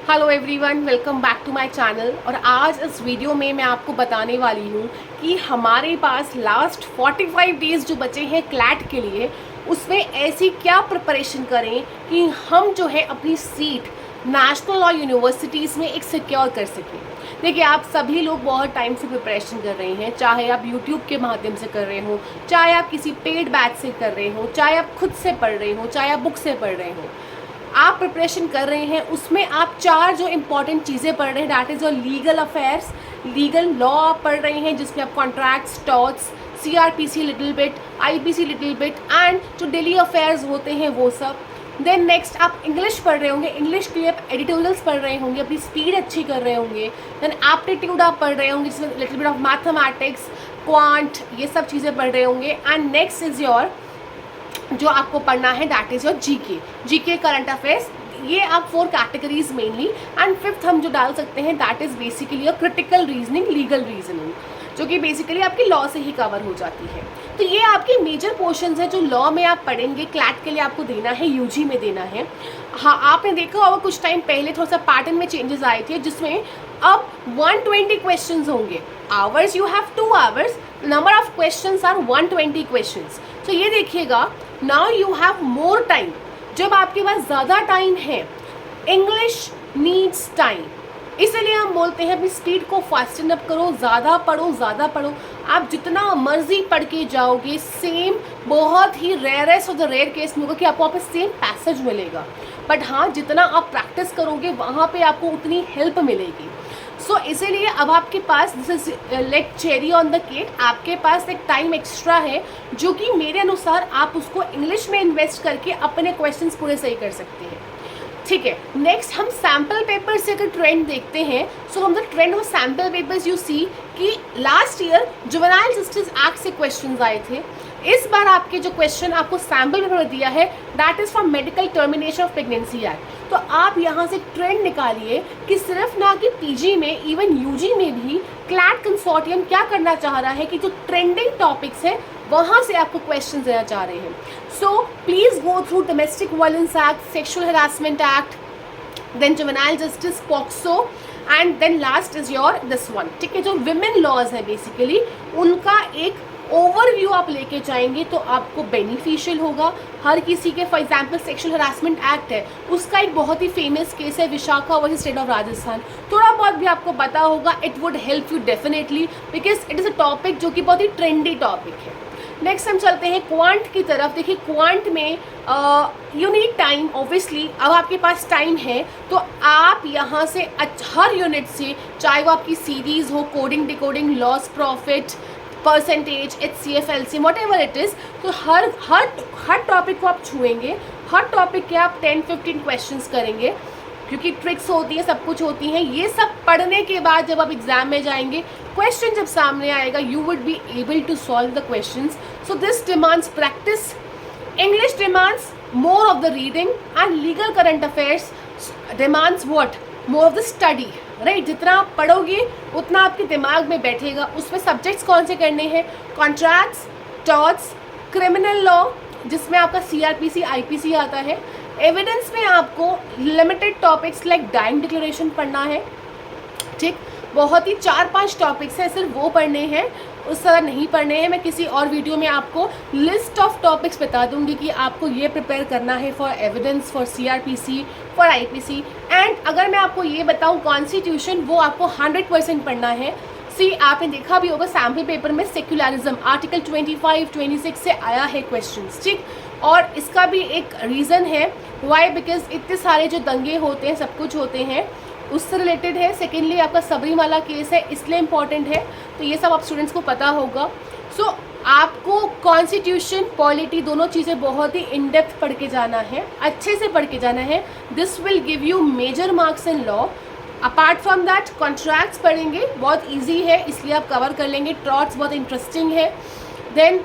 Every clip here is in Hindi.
Hello everyone, welcome back to my channel. और आज इस वीडियो में मैं आपको बताने वाली हूँ कि हमारे पास लास्ट 45 डेज़ जो बचे हैं क्लैट के लिए, उसमें ऐसी क्या प्रिपरेशन करें कि हम जो है अपनी सीट नेशनल और यूनिवर्सिटीज़ में एक सिक्योर कर सकें। देखिए, आप सभी लोग बहुत टाइम से प्रिपरेशन कर रहे हैं, चाहे आप यूट्यूब के माध्यम से कर रहे हो, चाहे आप किसी पेड बैच से कर रहे हो, चाहे आप खुद से पढ़ रहे हो, चाहे आप बुक से पढ़ रहे हो। आप प्रिपरेशन कर रहे हैं, उसमें आप चार जो इंपॉर्टेंट चीज़ें पढ़ रहे हैं, that is your legal affairs, legal law आप पढ़ रहे हैं, जिसमें आप contracts, torts, CrPC little bit, IPC little bit and जो डेली अफेयर्स होते हैं वो सब। देन नेक्स्ट आप इंग्लिश पढ़ रहे होंगे, इंग्लिश के लिए आप एडिटोरियल्स पढ़ रहे होंगे, अपनी स्पीड अच्छी कर रहे होंगे। देन एप्टीट्यूड आप पढ़ रहे होंगे, जिसमें little bit of mathematics, quant, ये सब चीज़ें पढ़ रहे होंगे। एंड नेक्स्ट इज़ योर जो आपको पढ़ना है, that is your GK current affairs. ये आप 4 कैटेगरीज मेनली। एंड फिफ्थ हम जो डाल सकते हैं, that is basically your critical reasoning, legal reasoning, जो कि बेसिकली आपकी लॉ से ही कवर हो जाती है। तो ये आपके मेजर पोर्शंस हैं जो लॉ में आप पढ़ेंगे, क्लैट के लिए आपको देना है, यूजी में देना है। हाँ, आपने देखा होगा कुछ टाइम पहले थोड़ा सा पैटर्न में चेंजेस आए थे, जिसमें अब 120 क्वेश्चंस होंगे। Hours you have 2 hours, number of questions are 120 questions. तो ये देखिएगा, now you have more time. जब आपके पास ज़्यादा टाइम है, इंग्लिश नीड्स टाइम, इसलिए हम बोलते हैं अपनी स्पीड को फास्टन अप करो, ज़्यादा पढ़ो, ज़्यादा पढ़ो। आप जितना मर्जी पढ़ के जाओगे, सेम, बहुत ही rarest of the rare case में होगा कि आपको वहाँ पे सेम पैसेज मिलेगा। बट हाँ, जितना आप प्रैक्टिस करोगे वहाँ पे आपको उतनी हेल्प मिलेगी। सो इसीलिए अब आपके पास, this is like cherry on the cake, आपके पास एक टाइम एक्स्ट्रा है, जो कि मेरे अनुसार आप उसको इंग्लिश में इन्वेस्ट करके अपने क्वेश्चंस पूरे सही कर सकते हैं। ठीक है, नेक्स्ट हम सैम्पल पेपर से अगर ट्रेंड देखते हैं, सो हम the trend of sample papers you see कि last year juvenile justice act से क्वेश्चंस आए थे। इस बार आपके जो क्वेश्चन आपको सैम्पल पेपर में दिया है, that is for medical termination of pregnancy act. तो आप यहाँ से ट्रेंड निकालिए कि सिर्फ ना कि पीजी में, इवन यूजी में भी क्लैट कंसोर्टियम क्या करना चाह रहा है कि जो ट्रेंडिंग टॉपिक्स है वहाँ से आपको क्वेश्चन देना चाह रहे हैं। So please go through domestic violence act, sexual harassment act, then juvenile justice, POCSO, and then last is your this one. ठीक है, जो विमेन लॉज है बेसिकली, उनका एक ओवरव्यू आप लेके जाएंगे तो आपको बेनिफिशियल होगा हर किसी के। For example sexual harassment act है, उसका एक बहुत ही फेमस केस है Vishakha versus state of Rajasthan. थोड़ा बहुत भी आपको पता होगा, it would help you definitely, because it is a topic जो कि बहुत ही ट्रेंडी टॉपिक है। नेक्स्ट हम चलते हैं क्वांट की तरफ। देखिए, क्वांट में यू नीड टाइम, ऑब्वियसली। अब आपके पास टाइम है तो आप यहाँ से हर यूनिट से, चाहे वो आपकी सीरीज हो, coding, decoding, loss, profit, percentage, HCF, LCM, what ever it is, तो हर टॉपिक को आप छुएंगे। हर टॉपिक के आप 10-15 क्वेश्चंस करेंगे, क्योंकि ट्रिक्स होती हैं, सब कुछ होती हैं। ये सब पढ़ने के बाद जब आप एग्जाम में जाएंगे, क्वेश्चन जब सामने आएगा, you would be able to solve the questions. So this demands practice. English demands more of the reading, and legal current affairs demands what, more of the study, right. जितना आप पढ़ोगे उतना आपके दिमाग में बैठेगा। उसमें सब्जेक्ट्स कौन से करने हैं, कॉन्ट्रैक्ट्स, टॉर्ट्स, क्रिमिनल लॉ, जिसमें आपका CRPC, IPC आता है। एविडेंस में आपको limited topics like dying declaration पढ़ना है। ठीक, बहुत ही 4-5 टॉपिक्स हैं, सिर्फ वो पढ़ने हैं, उस तरह नहीं पढ़ने हैं। मैं किसी और वीडियो में आपको लिस्ट ऑफ टॉपिक्स बता दूंगी कि आपको ये प्रिपेयर करना है for evidence, for CRPC, for IPC। And अगर मैं आपको ये बताऊँ कॉन्स्टिट्यूशन, वो आपको 100% पढ़ना है। सी, आपने देखा भी होगा सैम्पल पेपर में सेक्युलरिज्म आर्टिकल 25-26 से आया है क्वेश्चंस। ठीक, और इसका भी एक रीज़न है, वाई, बिकॉज इतने सारे जो दंगे होते हैं, सब कुछ होते हैं, उससे रिलेटेड है। सेकेंडली आपका सबरीमाला केस है, इसलिए इम्पॉर्टेंट है। तो ये सब आप स्टूडेंट्स को पता होगा। सो आपको कॉन्स्टिट्यूशन, पॉलिटी, दोनों चीज़ें बहुत ही इन डेप्थ पढ़ के जाना है, अच्छे से पढ़ के जाना है। This will give you major marks in law. Apart from that contracts पढ़ेंगे, बहुत ईजी है, इसलिए आप कवर कर लेंगे। टॉर्ट्स बहुत इंटरेस्टिंग है। Then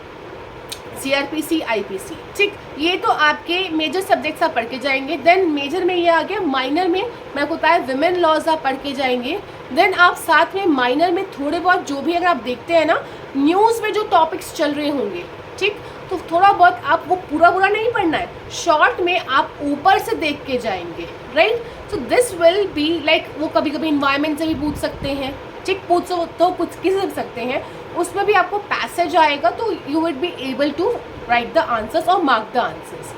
CRPC, IPC। ठीक, ये तो आपके मेजर सब्जेक्ट्स आप पढ़ के जाएंगे। देन मेजर में ये आ गया। माइनर में मैं आपको बताया विमेन लॉज आप पढ़ के जाएंगे। देन आप साथ में माइनर में थोड़े बहुत जो भी अगर आप देखते हैं ना, न्यूज़ में जो टॉपिक्स चल रहे होंगे, ठीक, तो थोड़ा बहुत आप वो पूरा नहीं पढ़ना है, शॉर्ट में आप ऊपर से देख के जाएंगे, right. So this will be like, वो कभी कभी इन्वायरमेंट से भी पूछ सकते हैं, ठीक, पूछ तो कुछ किसी से सकते हैं, उसमें भी आपको पैसेज आएगा, तो you will be able to write the answers और mark the answers.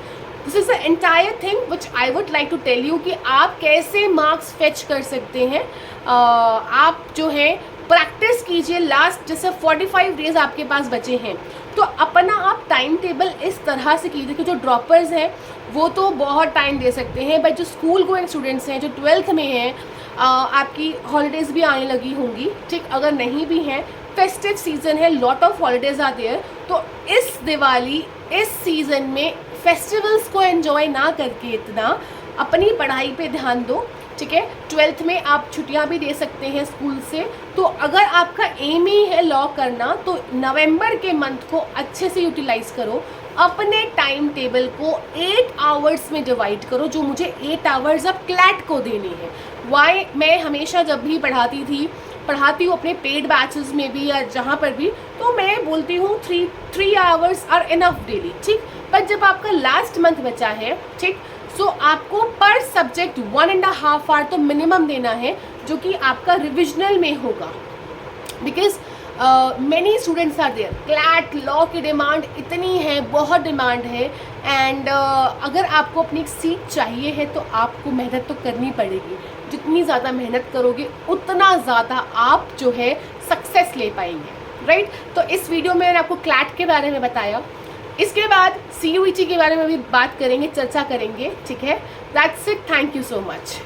This is the entire thing which I would like to tell you कि आप कैसे मार्क्स फेच कर सकते हैं। आप जो है प्रैक्टिस कीजिए। लास्ट जैसे 45 डेज आपके पास बचे हैं, तो अपना आप टाइम टेबल इस तरह से कीजिए कि जो ड्रॉपर्स हैं वो तो बहुत टाइम दे सकते हैं, बट जो स्कूल गोइंग स्टूडेंट्स हैं, जो 12th में हैं, आपकी हॉलीडेज़ भी आने लगी होंगी, ठीक, अगर नहीं भी हैं, फेस्टिव सीज़न है, lot of holidays are there, तो इस दिवाली, इस सीज़न में फेस्टिवल्स को एंजॉय ना करके इतना अपनी पढ़ाई पे ध्यान दो, ठीक है। 12th में आप छुट्टियां भी दे सकते हैं स्कूल से, तो अगर आपका एम ही है लॉ करना, तो नवंबर के मंथ को अच्छे से यूटिलाइज करो, अपने टाइम टेबल को 8 आवर्स में डिवाइड करो, जो मुझे 8 आवर्स अब क्लैट को देने हैं। वाई, मैं हमेशा जब भी पढ़ाती हूँ अपने पेड बैचेस में भी या जहाँ पर भी, तो मैं बोलती हूँ 3 आवर्स आर इनफ डेली, ठीक। पर जब आपका लास्ट मंथ बचा है, ठीक, सो आपको पर सब्जेक्ट 1.5 आवर तो मिनिमम देना है, जो कि आपका रिविजनल में होगा, because many students are there. CLAT law की डिमांड इतनी है, बहुत डिमांड है, एंड अगर आपको अपनी एक सीट चाहिए है तो आपको मेहनत तो करनी पड़ेगी। जितनी ज़्यादा मेहनत करोगे उतना ज़्यादा आप जो है सक्सेस ले पाएंगे, राइट। तो इस वीडियो में मैंने आपको क्लैट के बारे में बताया, इसके बाद CUET के बारे में भी बात करेंगे, चर्चा करेंगे, ठीक है। That's it, thank you so much.